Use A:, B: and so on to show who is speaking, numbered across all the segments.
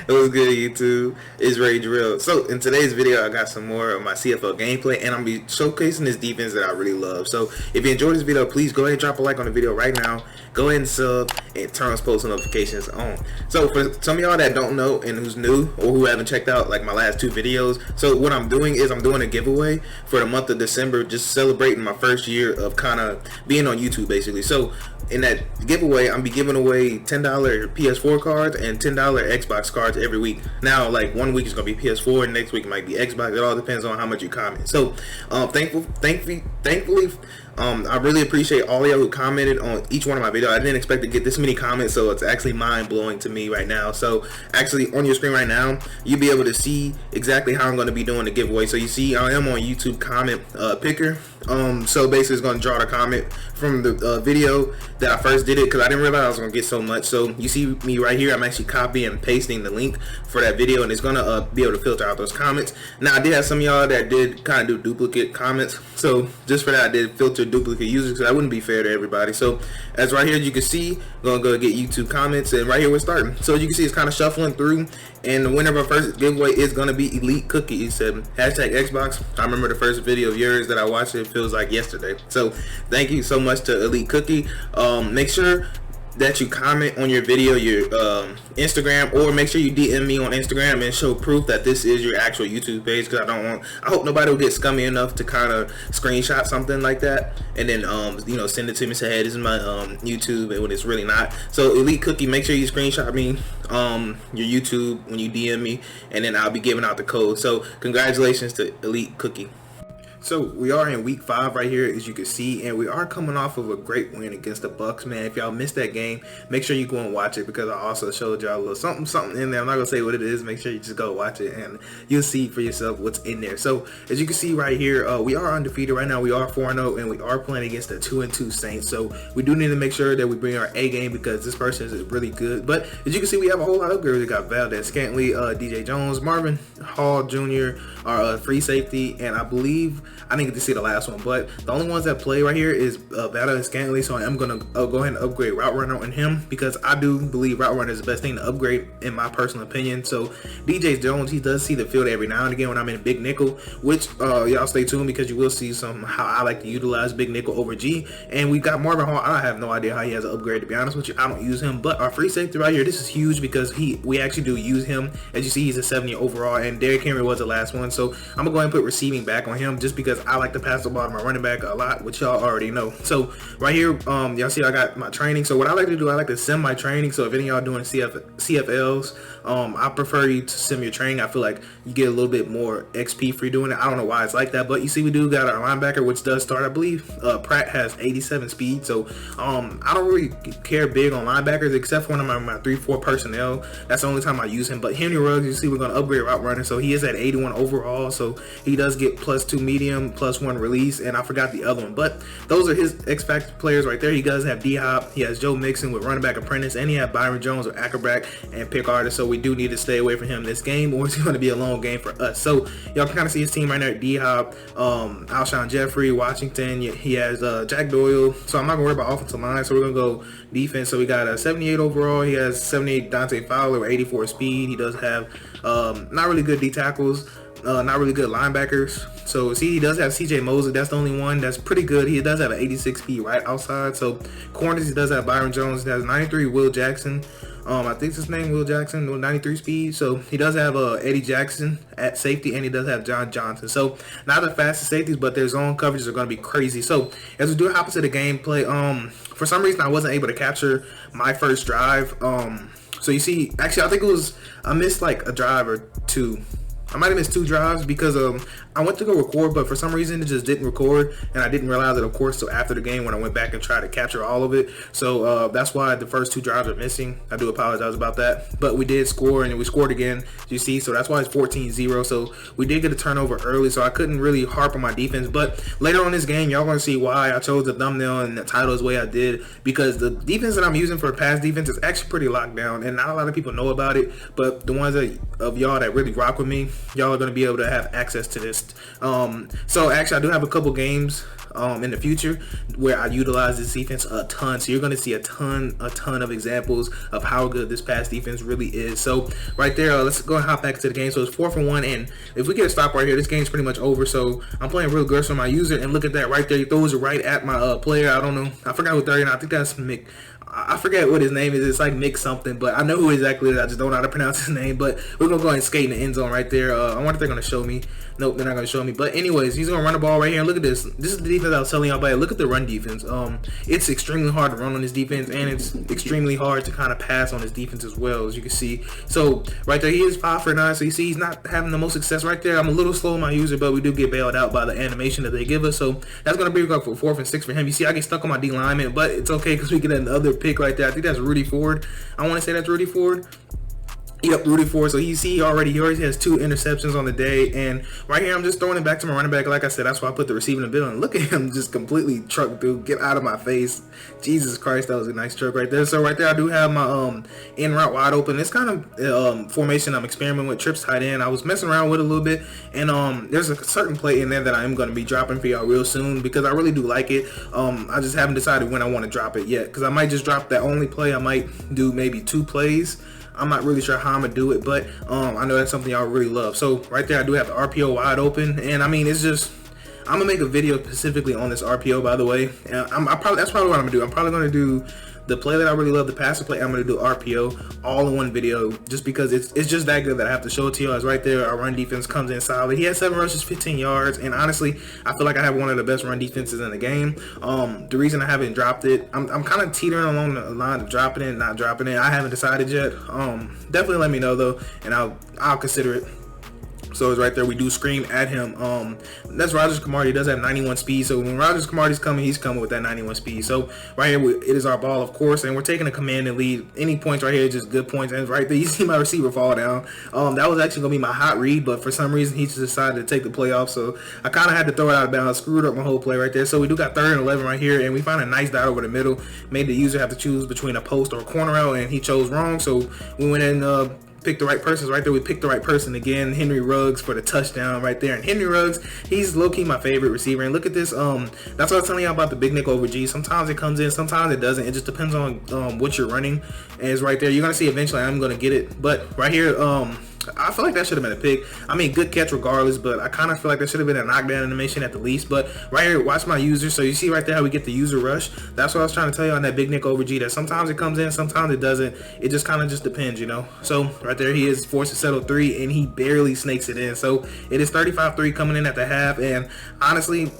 A: It was good, YouTube. It's Ray Drill. So in today's video, I got some more of my CFL gameplay, and I'm gonna be showcasing this defense that I really love. So if you enjoyed this video, please go ahead and drop a like on the video right now. Go ahead and sub and turn on post notifications on. So for some of y'all that don't know and who's new or who haven't checked out like my last two videos, so what I'm doing is I'm doing a giveaway for the month of December, just celebrating my first year of kind of being on YouTube basically. So in that giveaway, I'm be giving away $10 PS4 cards and $10 Xbox cards every week. Now, like one week is gonna be PS4, and next week might be Xbox. It all depends on how much you comment. So, thankfully, I really appreciate all y'all who commented on each one of my videos. I didn't expect to get this many comments, so it's actually mind-blowing to me right now. So actually on your screen right now, you'll be able to see exactly how I'm going to be doing the giveaway. So you see I am on YouTube comment picker. So basically it's going to draw the comment from the video that I first did it, because I didn't realize I was going to get so much. So you see me right here, I'm actually copying and pasting the link for that video, and it's going to be able to filter out those comments. Now I did have some of y'all that did kind of do duplicate comments, so just for that I did filter duplicate users, because that wouldn't be fair to everybody. So as right here you can see, I'm gonna go get YouTube comments, and right here we're starting. So you can see it's kind of shuffling through, and the winner of our first giveaway is gonna be Elite Cookie. He said #Xbox. I remember the first video of yours that I watched, it feels like yesterday. So thank you so much to Elite Cookie. Make sure that you comment on your video, your Instagram, or make sure you DM me on Instagram and show proof that this is your actual YouTube page, because I hope nobody will get scummy enough to kind of screenshot something like that and then you know, send it to me and say, hey, this is my YouTube, and when it's really not. So Elite Cookie, make sure you screenshot me your YouTube when you DM me, and then I'll be giving out the code. So congratulations to Elite Cookie. So we are in week 5 right here, as you can see, and we are coming off of a great win against the Bucks, man. If y'all missed that game, make sure you go and watch it, because I also showed y'all a little something in there. I'm not gonna say what it is. Make sure you just go watch it, and you'll see for yourself what's in there. So as you can see right here, we are undefeated right now. We are 4-0, and we are playing against the 2-2 Saints. So we do need to make sure that we bring our A game, because this person is really good. But as you can see, we have a whole lot of upgrades. We got Valdez Scantley, DJ Jones, Marvin Hall Jr., our free safety, and I believe I didn't get to see the last one, but the only ones that play right here is Valdez Scantley. So I am gonna go ahead and upgrade Route Runner on him, because I do believe Route Runner is the best thing to upgrade in my personal opinion. So DJ Jones, he does see the field every now and again when I'm in big nickel, which y'all stay tuned, because you will see some how I like to utilize big nickel over G. And we got Marvin Hall. I have no idea how he has an upgrade, to be honest with you. I don't use him, but our free safety right here, this is huge, because we actually do use him. As you see, he's a 70 overall, and Derrick Henry was the last one. So I'm gonna go ahead and put receiving back on him, just because I like to pass the ball to my running back a lot, which y'all already know. So right here, y'all see I got my training. So what I like to do, I like to sim my training. So if any of y'all doing CFLs, I prefer you to sim your training. I feel like you get a little bit more XP for doing it. I don't know why it's like that, but you see we do got our linebacker, which does start, I believe. Pratt has 87 speed. So I don't really care big on linebackers, except for one of my 3-4 personnel. That's the only time I use him. But Henry Ruggs, you see we're gonna upgrade route runner. So he is at 81 overall. So he does get +2 medium, +1 release, and I forgot the other one. But those are his X Factor players right there. He does have D-Hop. He has Joe Mixon with running back apprentice, and he has Byron Jones with acrobat and pick artist. So we do need to stay away from him this game, or it's going to be a long game for us. So y'all can kind of see his team right there. D-Hop, Alshon Jeffrey, Washington. He has Jack Doyle. So I'm not gonna worry about offensive line. So we're gonna go defense. So we got a 78 overall. He has 78 Dante Fowler with 84 speed. He does have not really good D tackles. Not really good linebackers. So see, he does have CJ Mosley. That's the only one that's pretty good. He does have an 86 speed right outside. So corners, he does have Byron Jones. He has 93 Will Jackson. I think his name Will Jackson with 93 speed. So he does have Eddie Jackson at safety, and he does have John Johnson. So not the fastest safeties, but their zone coverages are going to be crazy. So as we do hop into the gameplay, for some reason I wasn't able to capture my first drive. So you see, actually I think I missed like a drive or two. I might have missed 2 drives, because I went to go record, but for some reason it just didn't record, and I didn't realize it, of course, till after the game when I went back and tried to capture all of it. So that's why the first 2 drives are missing. I do apologize about that, but we did score, and we scored again, you see. So that's why it's 14-0. So we did get a turnover early, so I couldn't really harp on my defense. But later on in this game, y'all gonna see why I chose the thumbnail and the title the way I did, because the defense that I'm using for pass defense is actually pretty locked down, and not a lot of people know about it. But the ones of y'all that really rock with me, y'all are going to be able to have access to this. So actually I do have a couple games in the future where I utilize this defense a ton, so you're going to see a ton of examples of how good this pass defense really is. So right there, let's go and hop back to the game. So it's 4th and 1, and if we get a stop right here, this game's pretty much over. So I'm playing real aggressive on my user, and look at that right there, he throws it right at my player. I don't know, I forgot who 30, I think that's Mick. I forget what his name is. It's like Mick something, but I know who exactly it is. I just don't know how to pronounce his name. But we're going to go ahead and skate in the end zone right there. I wonder if they're going to show me. Nope, they're not going to show me. But anyways, he's going to run the ball right here. And look at this. This is the defense I was telling y'all about. Look at the run defense. It's extremely hard to run on this defense, and it's extremely hard to kind of pass on this defense as well, as you can see. So right there, he is 5 for 9. So you see he's not having the most success right there. I'm a little slow on my user, but we do get bailed out by the animation that they give us. So that's going to be up for 4th and 6 for him. You see I get stuck on my D lineman, but it's okay because we get another pick right there. I think that's Rudy Ford. I want to say that's Rudy Ford. Yep, Rudy Ford. So you see he already has 2 interceptions on the day, and right here I'm just throwing it back to my running back. Like I said, that's why I put the receiver in the middle, and look at him just completely truck through. Get out of my face. Jesus Christ, that was a nice truck right there. So right there I do have my in route wide open. This kind of formation I'm experimenting with, trips tight end. I was messing around with it a little bit, and there's a certain play in there that I am going to be dropping for y'all real soon because I really do like it. I just haven't decided when I want to drop it yet, because I might just drop that only play. I might do maybe 2 plays. I'm not really sure how I'm gonna do it, but I know that's something y'all really love. So right there I do have the RPO wide open, and I mean, it's just, I'm gonna make a video specifically on this RPO, by the way. And that's probably what I'm gonna do. I'm probably gonna do the play that I really love, the passer play. I'm gonna do RPO all in one video, just because it's just that good that I have to show it to y'all. It's right there. Our run defense comes in solid. He has 7 rushes, 15 yards, and honestly, I feel like I have one of the best run defenses in the game. The reason I haven't dropped it, I'm kind of teetering along the line of dropping it and not dropping it. I haven't decided yet. Definitely let me know though, and I'll consider it. So it's right there. We do scream at him. That's Rogers Camardi. He does have 91 speed. So when Rogers Camardi's coming, he's coming with that 91 speed. So right here, it is our ball, of course, and we're taking a command and lead. Any points right here, just good points. And right there, you see my receiver fall down. That was actually gonna be my hot read, but for some reason he just decided to take the play off. So I kind of had to throw it out of bounds. Screwed up my whole play right there. So we do got 3rd and 11 right here, and we find a nice dot over the middle. Made the user have to choose between a post or a corner out, and he chose wrong. So we went in. Pick the right person. Right there we picked the right person again. Henry Ruggs for the touchdown right there. And Henry Ruggs, he's low-key my favorite receiver. And look at this, that's what I was telling you about the big nickel over G. Sometimes it comes in, sometimes it doesn't. It just depends on what you're running. And it's right there. You're gonna see eventually I'm gonna get it, but right here I feel like that should have been a pick. I mean, good catch regardless, but I kind of feel like that should have been a knockdown animation at the least. But right here, watch my user. So you see right there how we get the user rush. That's what I was trying to tell you on that big nick over G, that sometimes it comes in, sometimes it doesn't. It just kind of just depends, you know. So right there he is forced to settle 3, and he barely snakes it in. So it is 35-3 coming in at the half, and honestly,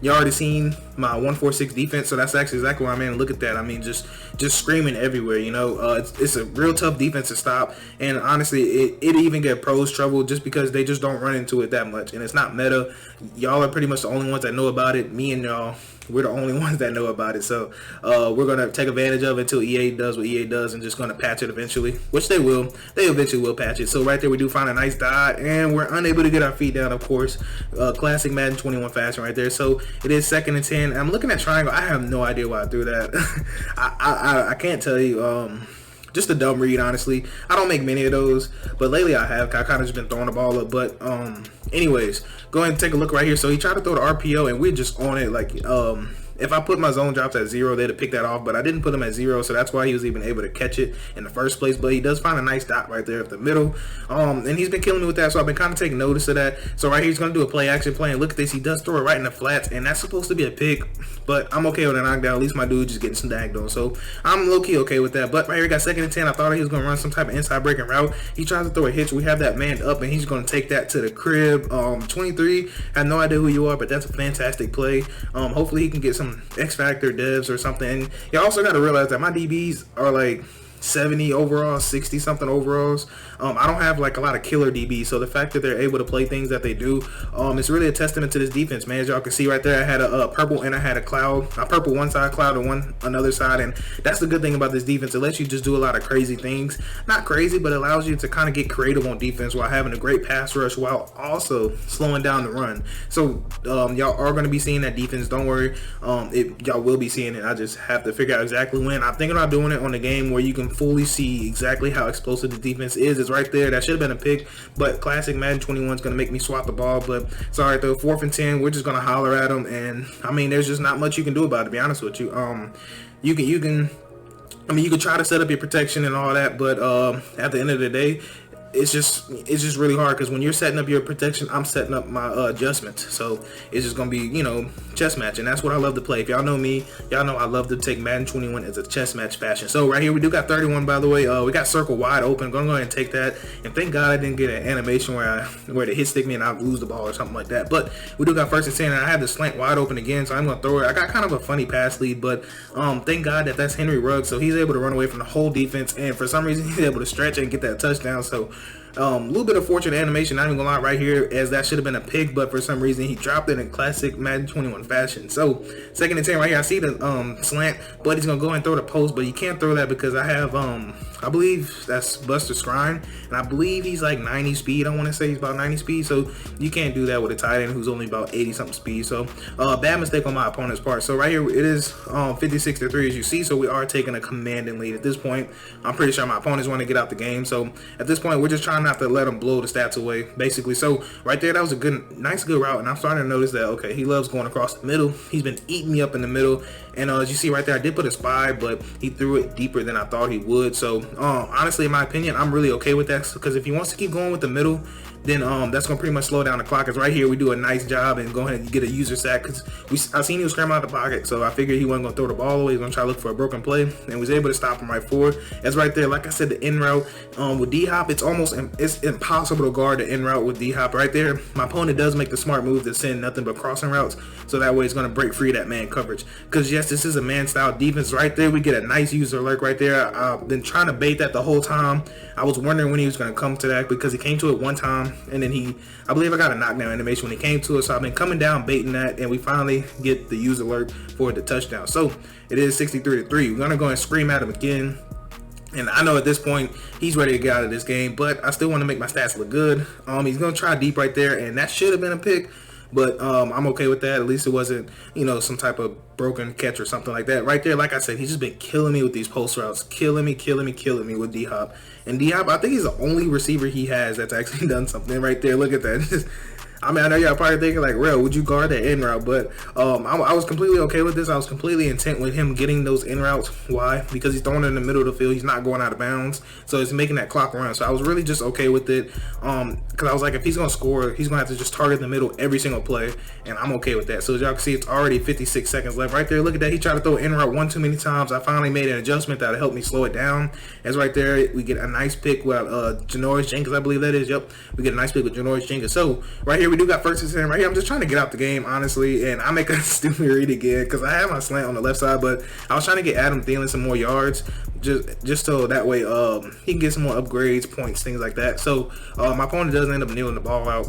A: you already seen my 146 defense, so that's actually exactly where I'm in. Look at that. I mean, just screaming everywhere, you know. It's a real tough defense to stop, and honestly, it even get pros trouble just because they just don't run into it that much, and it's not meta. Y'all are pretty much the only ones that know about it. Me and y'all, we're the only ones that know about it. So we're going to take advantage of it until EA does what EA does, and just going to patch it eventually, which they will. They eventually will patch it. So right there we do find a nice dot, and we're unable to get our feet down, of course. Classic Madden 21 fashion right there. So it is 2nd and 10. I'm looking at triangle. I have no idea why I threw that. I can't tell you. Just a dumb read, honestly. I don't make many of those, but lately I have. I kind of just been throwing the ball up. But anyways, go ahead and take a look right here. So he tried to throw the RPO, and we're just on it. Like if I put my zone drops at 0, they'd have picked that off, but I didn't put them at 0, so that's why he was even able to catch it in the first place. But he does find a nice dot right there at the middle, and he's been killing me with that, so I've been kind of taking notice of that. So right here he's going to do a play action play, and look at this, he does throw it right in the flats, and that's supposed to be a pick, but I'm okay with a knockdown. At least my dude just getting snagged on, so I'm low-key okay with that. But right here we got 2nd and 10. I thought he was going to run some type of inside breaking route. He tries to throw a hitch. We have that man up, and he's going to take that to the crib. 23, I have no idea who you are, but that's a fantastic play. Hopefully he can get some X Factor devs or something. And you also got to realize that my DBs are like 70 overall, 60 something overalls. I don't have like a lot of killer DBs, so the fact that they're able to play things that they do, it's really a testament to this defense, man. As y'all can see right there, I had a purple and I had a cloud, a purple one side, cloud on one another side, and that's the good thing about this defense. It lets you just do a lot of crazy things. Not crazy, but it allows you to kind of get creative on defense while having a great pass rush while also slowing down the run. So y'all are going to be seeing that defense. Don't worry, y'all will be seeing it. I just have to figure out exactly when. I'm thinking about doing it on a game where you can can fully see exactly how explosive the defense is. It's right there. That should have been a pick, but classic Madden 21 is going to make me swap the ball. But it's all right though. 4th and 10. We're just going to holler at them, and I mean, there's just not much you can do about it, to be honest with you. You can try to set up your protection and all that, but at the end of the day, it's just really hard, because when you're setting up your protection, I'm setting up my adjustments. So it's just gonna be, you know, chess match, and that's what I love to play. If y'all know me, y'all know I love to take Madden 21 as a chess match fashion. So right here we do got 31, by the way. We got circle wide open. Gonna go ahead and take that, and thank God I didn't get an animation where the hit stick me and I lose the ball or something like that. But we do got 1st and 10, and I have the slant wide open again, so I'm gonna throw it. I got kind of a funny pass lead, but thank God that's Henry Ruggs, so he's able to run away from the whole defense, and for some reason he's able to stretch and get that touchdown. So a little bit of fortunate animation, not even gonna lie, right here, as that should have been a pick, but for some reason he dropped it in classic Madden 21 fashion. So 2nd and 10 right here. I see the slant, but he's gonna go and throw the post, but you can't throw that because I have I believe that's Buster Scrine, and I believe he's like 90 speed. I want to say he's about 90 speed, so you can't do that with a tight end who's only about 80 something speed. So bad mistake on my opponent's part. So right here it is 56-3 as you see, so we are taking a commanding lead at this point. I'm pretty sure my opponents want to get out the game, so at this point we're just trying not to let them blow the stats away, basically. So right there, that was a nice good route, and I'm starting to notice that, okay, he loves going across the middle. He's been eating me up in the middle, and as you see right there, I did put a spy, but he threw it deeper than I thought he would. So honestly, in my opinion, I'm really okay with that, because if he wants to keep going with the middle, then that's gonna pretty much slow down the clock. Because right here we do a nice job and go ahead and get a user sack, because I seen he was scrambling out the pocket, so I figured he wasn't gonna throw the ball away. He was gonna try to look for a broken play, and was able to stop him right forward. As right there, like I said, the in route with D-Hop, it's impossible to guard the in route with D-Hop right there. My opponent does make the smart move to send nothing but crossing routes, so that way it's gonna break free that man coverage. Because yes, this is a man style defense. Right there we get a nice user alert right there. I've been trying to bait that the whole time. I was wondering when he was gonna come to that, because he came to it one time, and then I believe I got a knockdown animation when he came to it, so I've been coming down baiting that, and we finally get the user alert for the touchdown. So it is 63-3. We're gonna go and scream at him again, and I know at this point he's ready to get out of this game, but I still want to make my stats look good. He's gonna try deep right there, and that should have been a pick, but I'm okay with that. At least it wasn't, you know, some type of broken catch or something like that. Right there, like I said, he's just been killing me with these post routes, killing me with D-Hop. And D-Hop, I think he's the only receiver he has that's actually done something right there. Look at that. I mean, I know y'all probably thinking like, "Real, would you guard that in route?" But I was completely okay with this. I was completely intent with him getting those in routes. Why? Because he's throwing it in the middle of the field. He's not going out of bounds, so it's making that clock run. So I was really just okay with it, because I was like, if he's gonna score, he's gonna have to just target the middle every single play, and I'm okay with that. So as y'all can see, it's already 56 seconds left. Right there, look at that. He tried to throw in route one too many times. I finally made an adjustment that helped me slow it down. As right there, we get a nice pick with Janoris Jenkins, I believe that is. Yep, we get a nice pick with Janoris Jenkins. So right here, we do got 1st and 10 right here. I'm just trying to get out the game, honestly, and I make a stupid read again because I have my slant on the left side, but I was trying to get Adam Thielen some more yards, just so that way he can get some more upgrades, points, things like that. So my opponent does end up kneeling the ball out.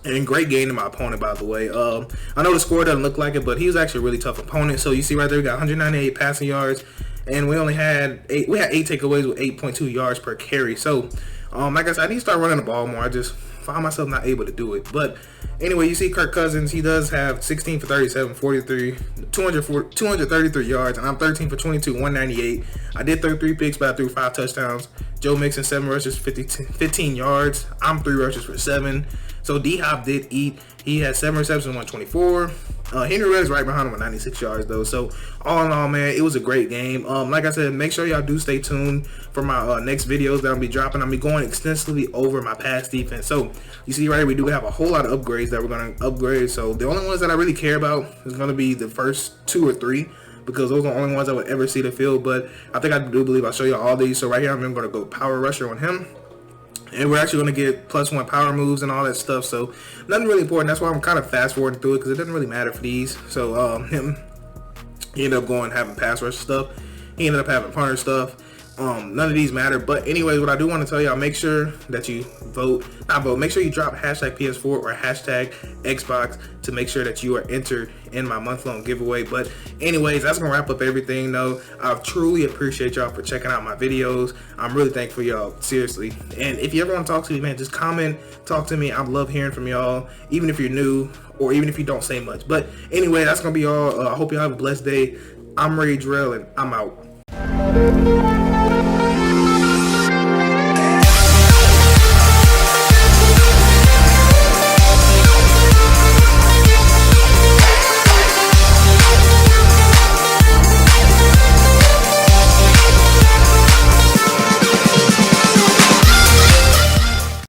A: And great game to my opponent, by the way. I know the score doesn't look like it, but he was actually a really tough opponent. So you see right there, we got 198 passing yards, and we only had 8 takeaways with 8.2 yards per carry. So like I said, I need to start running the ball more. I just find myself not able to do it. But anyway, you see Kirk Cousins, he does have 16 for 37, 233 yards, and I'm 13 for 22, 198. I did throw 3 picks, but I threw 5 touchdowns. Joe Mixon, 7 rushes, 15 yards. I'm 3 rushes for 7. So D-Hop did eat. He had 7 receptions, 124. Henry Ruggs right behind him with 96 yards, though. So all in all, man, it was a great game. Like I said, make sure y'all do stay tuned for my next videos that I'll be dropping. I'll be going extensively over my pass defense. So you see right here, we do have a whole lot of upgrades that we're going to upgrade. So the only ones that I really care about is going to be the first 2 or 3, because those are the only ones I would ever see the field. But I think I do believe I'll show you all these. So right here, I'm going to go power rusher on him. And we're actually going to get +1 power moves and all that stuff. So nothing really important. That's why I'm kind of fast forwarding through it, because it doesn't really matter for these. So he ended up going having pass rush stuff. He ended up having punter stuff. None of these matter. But anyways, what I do want to tell y'all, make sure that you make sure you drop hashtag PS4 or hashtag Xbox to make sure that you are entered in my month-long giveaway. But anyways, that's gonna wrap up everything though. I truly appreciate y'all for checking out my videos. I'm really thankful for y'all, seriously. And if you ever want to talk to me, man, just comment, talk to me. I love hearing from y'all, even if you're new or even if you don't say much. But anyway, that's gonna be all. I hope y'all have a blessed day. I'm Ray Drell, and I'm out.